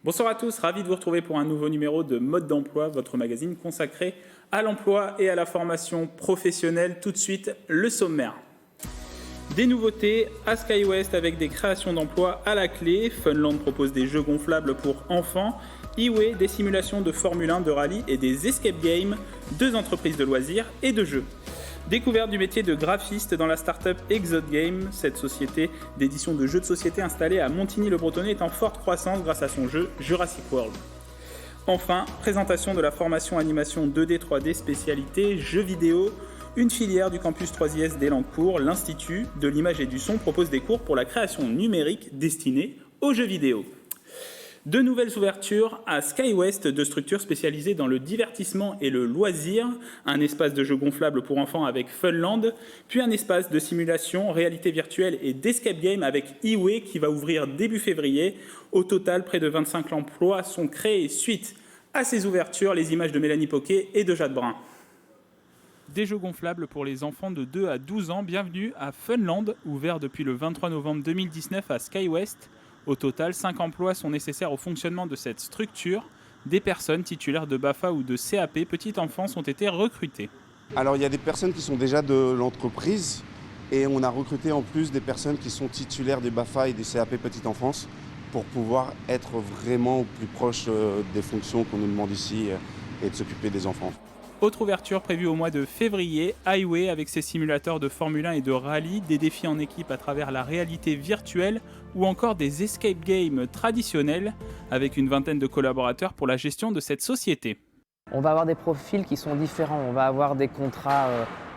Bonsoir à tous, ravi de vous retrouver pour un nouveau numéro de Mode d'emploi, votre magazine consacré à l'emploi et à la formation professionnelle. Tout de suite, le sommaire. Des nouveautés à SkyWest avec des créations d'emplois à la clé. Funland propose des jeux gonflables pour enfants. eWay, des simulations de Formule 1, de rallye et des escape games, 2 entreprises de loisirs et de jeux. Découverte du métier de graphiste dans la start-up Exode Game. Cette société d'édition de jeux de société installée à Montigny-le-Bretonneux est en forte croissance grâce à son jeu Jurassic World. Enfin, présentation de la formation animation 2D 3D spécialité jeux vidéo. Une filière du campus 3IS d'Elancourt, l'Institut de l'image et du son, propose des cours pour la création numérique destinée aux jeux vidéo. De nouvelles ouvertures à SkyWest, de structures spécialisées dans le divertissement et le loisir, un espace de jeux gonflables pour enfants avec Funland, puis un espace de simulation, réalité virtuelle et d'escape game avec eWay qui va ouvrir début février. Au total, près de 25 emplois sont créés suite à ces ouvertures, les images de Mélanie Poquet et de Jade Brun. Des jeux gonflables pour les enfants de 2 à 12 ans, bienvenue à Funland, ouvert depuis le 23 novembre 2019 à SkyWest. Au total, 5 emplois sont nécessaires au fonctionnement de cette structure. Des personnes titulaires de BAFA ou de CAP Petite Enfance ont été recrutées. Alors il y a des personnes qui sont déjà de l'entreprise et on a recruté en plus des personnes qui sont titulaires des BAFA et des CAP Petite Enfance pour pouvoir être vraiment au plus proche des fonctions qu'on nous demande ici et de s'occuper des enfants. Autre ouverture prévue au mois de février, eWay avec ses simulateurs de Formule 1 et de rallye, des défis en équipe à travers la réalité virtuelle ou encore des escape games traditionnels avec une vingtaine de collaborateurs pour la gestion de cette société. On va avoir des profils qui sont différents, on va avoir des contrats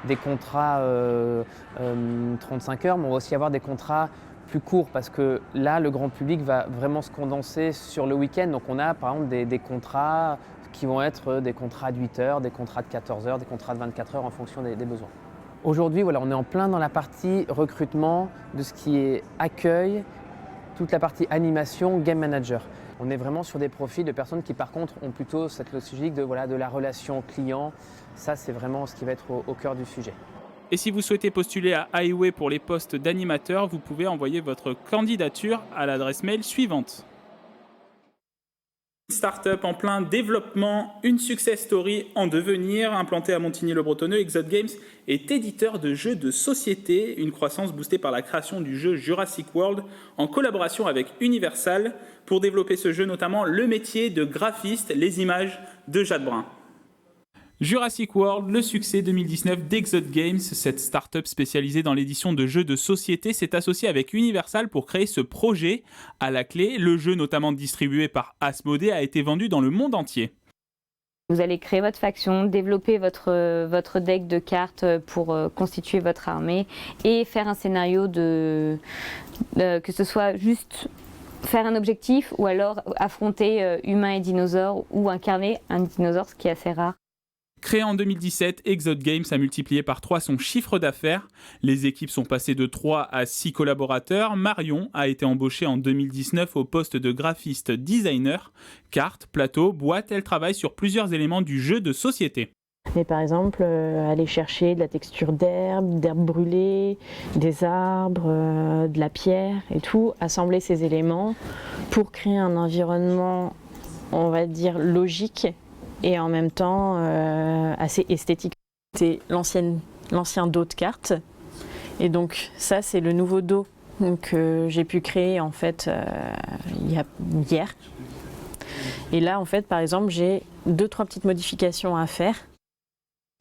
35 heures, mais on va aussi avoir des contrats plus courts parce que là, le grand public va vraiment se condenser sur le week-end. Donc on a par exemple des contrats qui vont être des contrats de 8 heures, des contrats de 14 heures, des contrats de 24 heures en fonction des besoins. Aujourd'hui, voilà, on est en plein dans la partie recrutement de ce qui est accueil, toute la partie animation, game manager. On est vraiment sur des profils de personnes qui par contre ont plutôt cette logique de la relation client. Ça, c'est vraiment ce qui va être au cœur du sujet. Et si vous souhaitez postuler à eWay pour les postes d'animateur, vous pouvez envoyer votre candidature à l'adresse mail suivante. Start-up en plein développement, une success story en devenir, implantée à Montigny-le-Bretonneux, Exode Games est éditeur de jeux de société, une croissance boostée par la création du jeu Jurassic World en collaboration avec Universal pour développer ce jeu, notamment le métier de graphiste, les images de Jade Brun. Jurassic World, le succès 2019 d'Exode Games, cette start-up spécialisée dans l'édition de jeux de société, s'est associée avec Universal pour créer ce projet. À la clé, le jeu notamment distribué par Asmodée a été vendu dans le monde entier. Vous allez créer votre faction, développer votre deck de cartes pour constituer votre armée et faire un scénario que ce soit juste faire un objectif ou alors affronter humains et dinosaures ou incarner un dinosaure, ce qui est assez rare. Créé en 2017, Exode Games a multiplié par 3 son chiffre d'affaires. Les équipes sont passées de 3 à 6 collaborateurs. Marion a été embauchée en 2019 au poste de graphiste designer. Cartes, plateaux, boîtes, elle travaille sur plusieurs éléments du jeu de société. Mais par exemple, aller chercher de la texture d'herbe brûlée, des arbres, de la pierre et tout, assembler ces éléments pour créer un environnement, on va dire, logique et en même temps assez esthétique. C'est l'ancien dos de cartes et donc ça c'est le nouveau dos que j'ai pu créer en fait hier. Et là en fait par exemple j'ai 2-3 petites modifications à faire.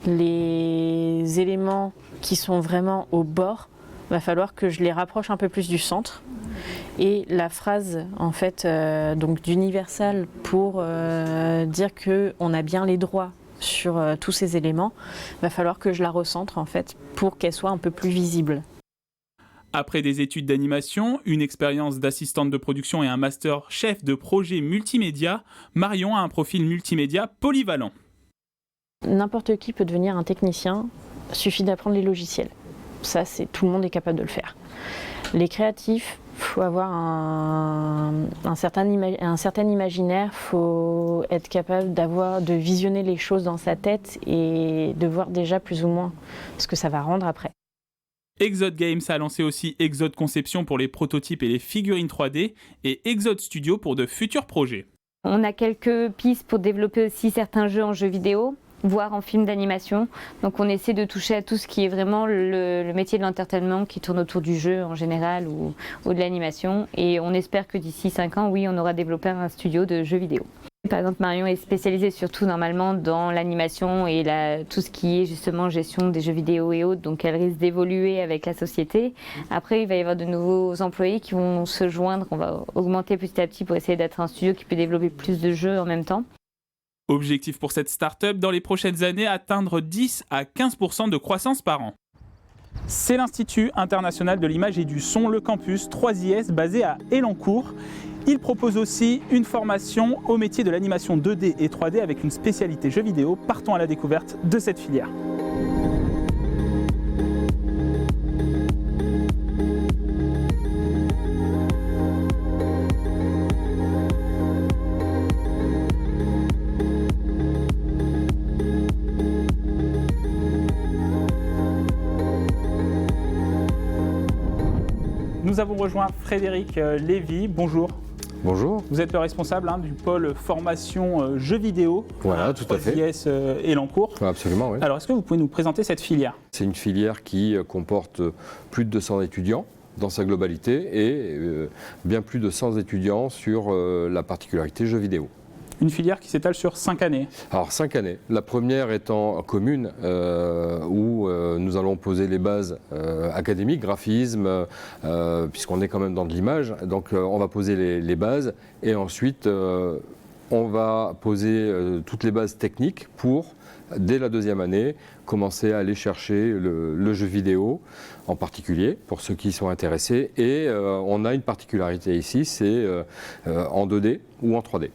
Les éléments qui sont vraiment au bord, va falloir que je les rapproche un peu plus du centre. Et la phrase en fait donc d'Universal pour dire que on a bien les droits sur tous ces éléments, va falloir que je la recentre en fait pour qu'elle soit un peu plus visible. Après des études d'animation, une expérience d'assistante de production et un master chef de projet multimédia, Marion a un profil multimédia polyvalent. N'importe qui peut devenir un technicien, suffit d'apprendre les logiciels. Ça, tout le monde est capable de le faire. Les créatifs, il faut avoir un certain imaginaire, il faut être capable de visionner les choses dans sa tête et de voir déjà plus ou moins ce que ça va rendre après. Exode Games a lancé aussi Exode Conception pour les prototypes et les figurines 3D et Exode Studio pour de futurs projets. On a quelques pistes pour développer aussi certains jeux en jeux vidéo, voire en film d'animation. Donc on essaie de toucher à tout ce qui est vraiment le métier de l'entertainment qui tourne autour du jeu en général ou de l'animation. Et on espère que d'ici 5 ans, oui, on aura développé un studio de jeux vidéo. Par exemple, Marion est spécialisée surtout normalement dans l'animation et tout ce qui est justement gestion des jeux vidéo et autres, donc elle risque d'évoluer avec la société. Après, il va y avoir de nouveaux employés qui vont se joindre, on va augmenter petit à petit pour essayer d'être un studio qui peut développer plus de jeux en même temps. Objectif pour cette start-up dans les prochaines années, atteindre 10 à 15% de croissance par an. C'est l'Institut international de l'image et du son, le campus 3IS basé à Elancourt. Il propose aussi une formation au métier de l'animation 2D et 3D avec une spécialité jeux vidéo. Partons à la découverte de cette filière. Nous avons rejoint Frédéric Lévy. Bonjour. Bonjour. Vous êtes le responsable du pôle formation jeux vidéo. Voilà, tout à fait. IS Elancourt. Absolument, oui. Alors, est-ce que vous pouvez nous présenter cette filière? C'est une filière qui comporte plus de 200 étudiants dans sa globalité et bien plus de 100 étudiants sur la particularité jeux vidéo. Une filière qui s'étale sur 5 années. Alors 5 années. La première étant commune où nous allons poser les bases académiques, graphisme, puisqu'on est quand même dans de l'image. Donc on va poser les bases et ensuite on va poser toutes les bases techniques pour, dès la deuxième année, commencer à aller chercher le jeu vidéo en particulier, pour ceux qui sont intéressés. Et on a une particularité ici, c'est en 2D ou en 3D.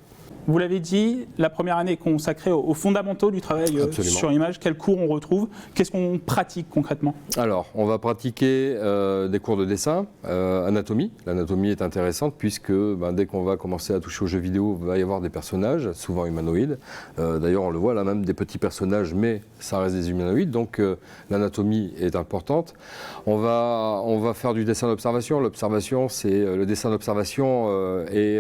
Vous l'avez dit, la première année est consacrée aux fondamentaux du travail sur image. Quels cours on retrouve? Qu'est-ce qu'on pratique concrètement? Alors, on va pratiquer des cours de dessin, anatomie. L'anatomie est intéressante puisque dès qu'on va commencer à toucher aux jeux vidéo, il va y avoir des personnages, souvent humanoïdes. D'ailleurs, on le voit là, même des petits personnages, mais ça reste des humanoïdes. Donc, l'anatomie est importante. On va faire du dessin d'observation. L'observation, le dessin d'observation est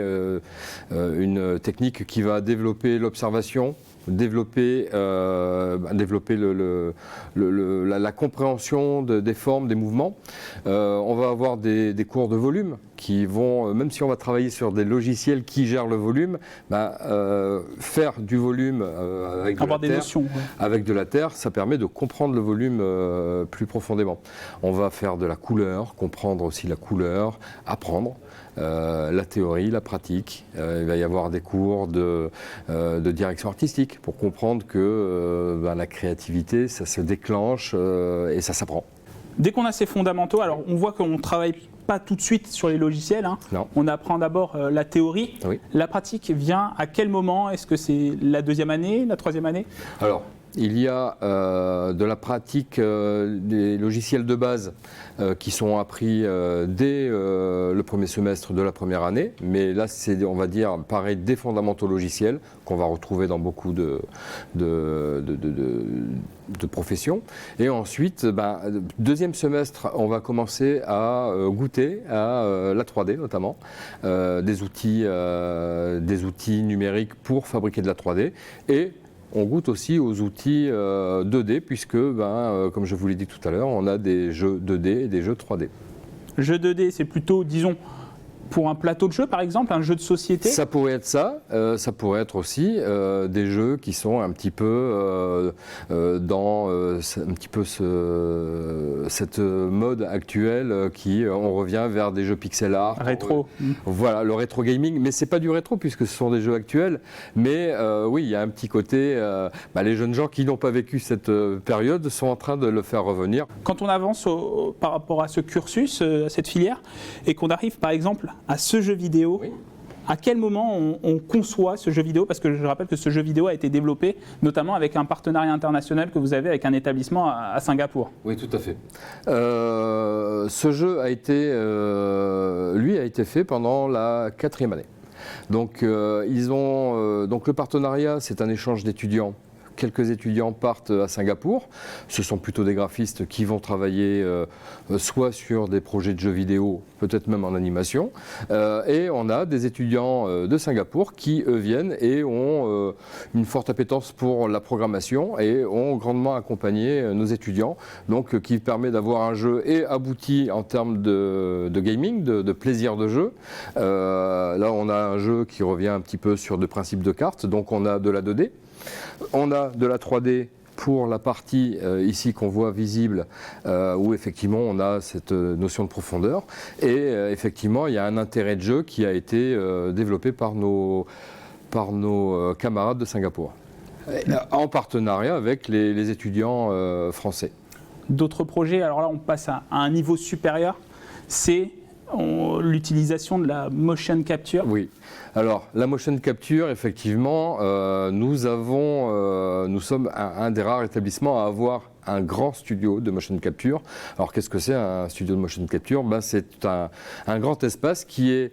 une technique qui va développer l'observation, développer la compréhension des formes, des mouvements. On va avoir des cours de volume qui vont, même si on va travailler sur des logiciels qui gèrent le volume, faire du volume avec de la terre, ça permet de comprendre le volume plus profondément. On va faire de la couleur, comprendre aussi la couleur, apprendre. La théorie, la pratique, il va y avoir des cours de direction artistique pour comprendre que la créativité, ça se déclenche et ça s'apprend. Dès qu'on a ces fondamentaux, alors on voit qu'on ne travaille pas tout de suite sur les logiciels. Non. On apprend d'abord la théorie. Oui. La pratique vient à quel moment? Est-ce que c'est la deuxième année, la troisième année? Alors, il y a de la pratique des logiciels de base qui sont appris dès le premier semestre de la première année. Mais là, c'est, on va dire, pareil, des fondamentaux logiciels qu'on va retrouver dans beaucoup de professions. Et ensuite, deuxième semestre, on va commencer à goûter à la 3D notamment, des outils numériques pour fabriquer de la 3D. Et on goûte aussi aux outils 2D puisque, comme je vous l'ai dit tout à l'heure, on a des jeux 2D et des jeux 3D. Jeux 2D, c'est plutôt, disons, pour un plateau de jeu par exemple, un jeu de société? Ça pourrait être ça, ça pourrait être aussi des jeux qui sont un petit peu dans un petit peu cette mode actuelle qui on revient vers des jeux pixel art. Rétro. Voilà, le rétro gaming, mais c'est pas du rétro puisque ce sont des jeux actuels, mais oui, il y a un petit côté, les jeunes gens qui n'ont pas vécu cette période sont en train de le faire revenir. Quand on avance par rapport à ce cursus, à cette filière, et qu'on arrive par exemple à ce jeu vidéo, oui. À quel moment on conçoit ce jeu vidéo? Parce que je rappelle que ce jeu vidéo a été développé notamment avec un partenariat international que vous avez avec un établissement à Singapour. Oui, tout à fait. Ce jeu a été fait pendant la 4e année. Donc, donc le partenariat, c'est un échange d'étudiants quelques étudiants partent à Singapour. Ce sont plutôt des graphistes qui vont travailler soit sur des projets de jeux vidéo, peut-être même en animation. Et on a des étudiants de Singapour qui, eux, viennent et ont une forte appétence pour la programmation et ont grandement accompagné nos étudiants, donc qui permet d'avoir un jeu et abouti en termes de gaming, de plaisir de jeu. Là, on a un jeu qui revient un petit peu sur des principes de cartes, donc on a de la 2D, on a de la 3D pour la partie ici qu'on voit visible, où effectivement on a cette notion de profondeur, et effectivement il y a un intérêt de jeu qui a été développé par nos camarades de Singapour, en partenariat avec les étudiants français. D'autres projets, alors là on passe à un niveau supérieur, c'est l'utilisation de la motion capture. Oui, alors la motion capture, effectivement, nous sommes un des rares établissements à avoir un grand studio de motion capture. Alors qu'est-ce que c'est un studio de motion capture? C'est un grand espace qui est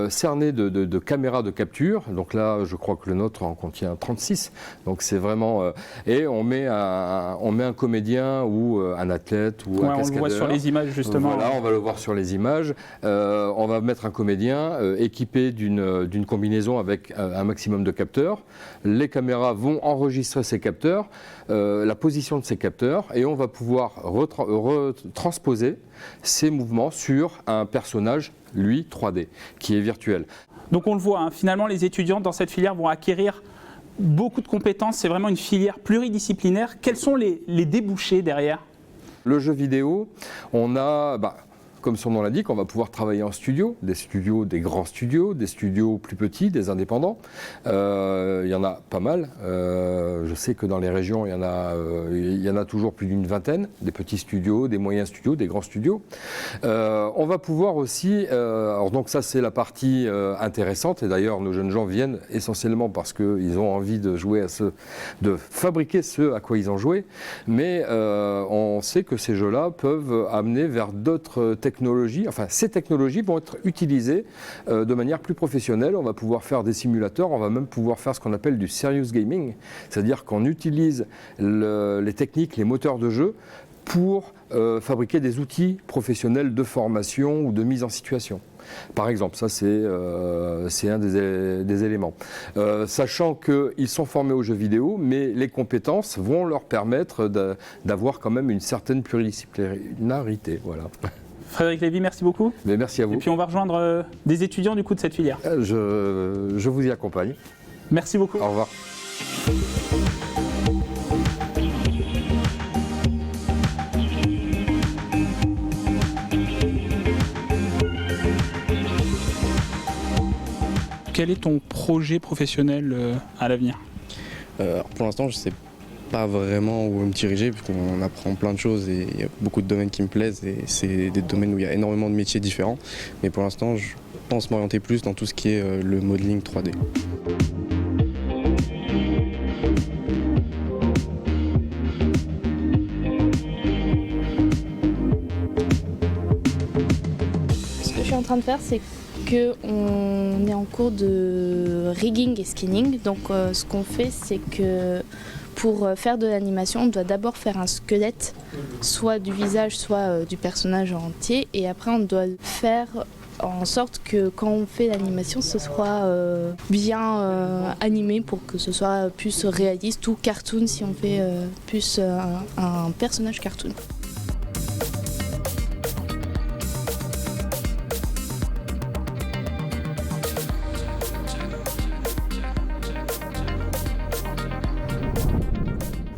cerné de caméras de capture. Donc là, je crois que le nôtre en contient 36. Donc c'est vraiment... et on met un comédien ou un athlète ou un cascadeur. On le voit sur les images, justement. Voilà, on va le voir sur les images. On va mettre un comédien équipé d'une combinaison avec un maximum de capteurs. Les caméras vont enregistrer ces capteurs, la position de ces capteurs, et on va pouvoir retransposer ces mouvements sur un personnage, lui, 3D, qui est virtuel. Donc on le voit, hein, finalement les étudiants dans cette filière vont acquérir beaucoup de compétences, c'est vraiment une filière pluridisciplinaire. Quels sont les débouchés derrière? Le jeu vidéo, on a... comme son nom l'indique, on va pouvoir travailler en studio, des grands studios, des studios plus petits, des indépendants. Il y en a pas mal. Je sais que dans les régions, il y en a toujours plus d'une vingtaine, des petits studios, des moyens studios, des grands studios. On va pouvoir aussi, alors donc ça c'est la partie intéressante, et d'ailleurs nos jeunes gens viennent essentiellement parce qu'ils ont envie de jouer de fabriquer ce à quoi ils ont joué, mais on sait que ces jeux-là peuvent amener vers d'autres technologies. Enfin, ces technologies vont être utilisées de manière plus professionnelle. On va pouvoir faire des simulateurs, on va même pouvoir faire ce qu'on appelle du serious gaming, c'est-à-dire qu'on utilise les techniques, les moteurs de jeu pour fabriquer des outils professionnels de formation ou de mise en situation. Par exemple, ça c'est un des éléments. Sachant qu'ils sont formés aux jeux vidéo, mais les compétences vont leur permettre d'avoir quand même une certaine pluridisciplinarité. Voilà. Frédéric Lévy, merci beaucoup. Mais merci à vous. Et puis on va rejoindre des étudiants du coup de cette filière. Je vous y accompagne. Merci beaucoup. Au revoir. Quel est ton projet professionnel à l'avenir? Pour l'instant, je sais pas vraiment où me diriger, puisqu'on apprend plein de choses et il y a beaucoup de domaines qui me plaisent et c'est des domaines où il y a énormément de métiers différents. Mais pour l'instant, je pense m'orienter plus dans tout ce qui est le modeling 3D. Ce que je suis en train de faire, c'est qu'on est en cours de rigging et skinning. Donc ce qu'on fait, c'est que pour faire de l'animation, on doit d'abord faire un squelette, soit du visage, soit du personnage entier. Et après, on doit faire en sorte que quand on fait l'animation, ce soit bien animé pour que ce soit plus réaliste ou cartoon si on fait plus un personnage cartoon.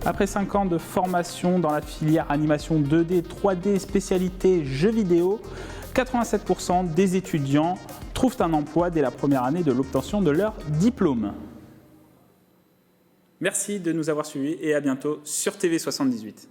Après 5 ans de formation dans la filière animation 2D, 3D, spécialité jeux vidéo, 87% des étudiants trouvent un emploi dès la première année de l'obtention de leur diplôme. Merci de nous avoir suivis et à bientôt sur TV78.